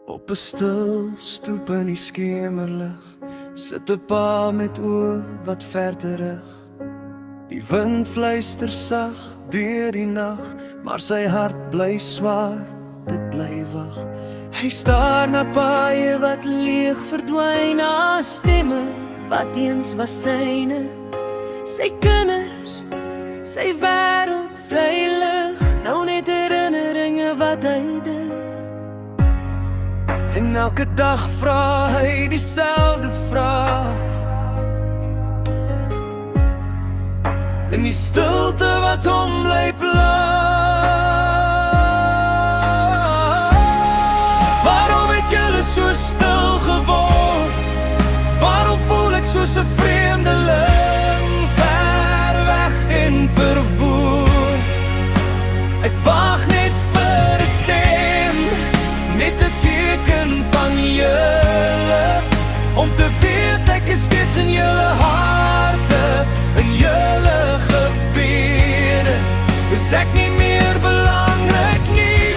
Op 'n stil stoep in die skemerlig sit 'n pa met oë wat ver terug. Die wind fluister sag deur die nag, maar sy hart bly swaar, dit bly wag. Hy staar na paaie wat leeg verdwyn, na stemme wat eens was syne. Sy kinders, sy wêreld, sy lig, nou net herinneringe wat hy dink. En elke dag vra hy dieselfde vraag, in die stilte wat hom bly pla. Waarom het julle so stil geword? Waarom voel ek soos 'n vreemdeling, ver weg en verwoed? Ek wag net vir 'n stem, net 'n teken van julle, om te weet ek is steeds in julle harte, in julle gebede. Is ek nie meer belangrik nie?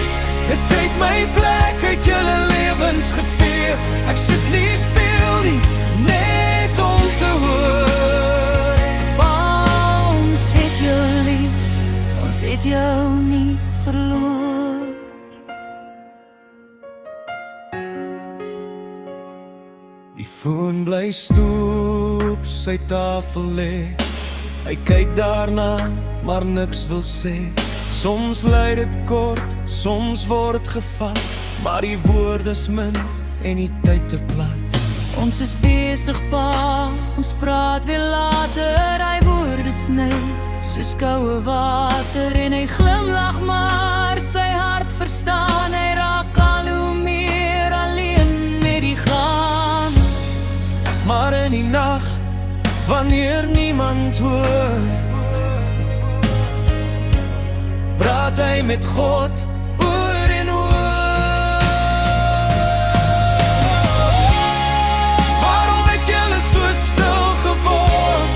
Het het my plek uit julle lewens gevee. Ek sit nie veel nie, net om te hoor. Ons het jou lief, ons het jou nie verloor. Die foon bly stoep, sy tafel lê. Hy kyk daarna, maar niks wil sê. Soms lui dit kort, soms word dit gevat, maar die woorde is min en die tyd te plat. Ons is besig pa, ons praat weer later. Hy woorde sny soos koue water en hy glimlag, maar sy hart verstaan. Hy raak al hoe meer alleen met die gaan. Maar in die nag, wanneer niemand hoor, praat hy met God oor en oor. Waarom het julle so stil geword?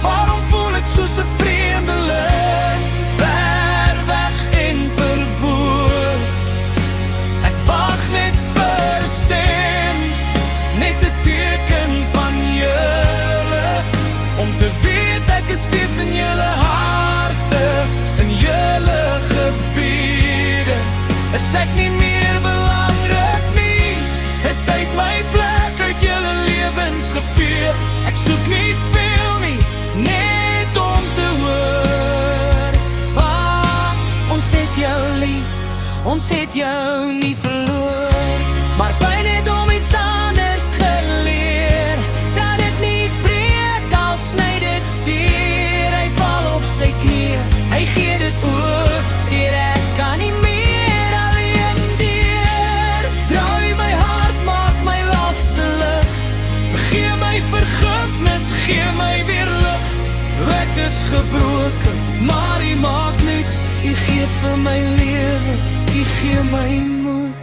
Waarom voel ek soos 'n vreemdeling, ver weg en verwoed? Ek wag net vir 'n stem, net 'n teken van julle, om te weet ek is steeds in julle harte, in julle gebiede. Is ek nie meer belangrik nie? Het tyd my plek uit julle lewens gevee. Ek soek nie veel nie, net om te hoor. Pa, ons het jou lief, ons het jou nie verloor. Maar by net om iets anders geleer, dat dit nie breek al sny dit seer. Hy val op sy knieë, hy gee dit oor, deur ek kan nie meer alleen deur. Draai my hart, maak my laste lig, gee my vergifnis, gee my weer lig. Ek is gebroken, Maar U maak net, U gee vir my lewe, U gee my moed.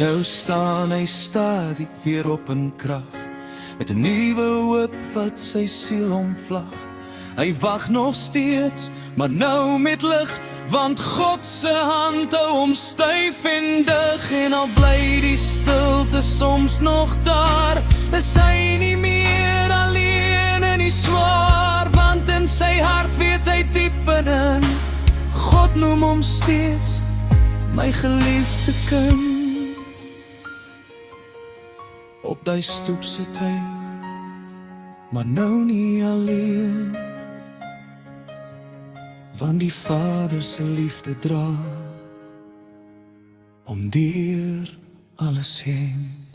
nou staan hy stadig weer op in krag, met 'n nuwe hoop wat sy siel omvlag. Hy wag nog steeds, maar nou met lig, want God se hand hou hom styf en dig. En al bly die stilte soms nog daar, is hy nie meer alleen en nie swaar, want in sy hart weet hy diep binne, God noem hom steeds my geliefde kind. Op die stoep sit hy, maar nou nie alleen, want die Vader se liefde dra hom deur alles heen.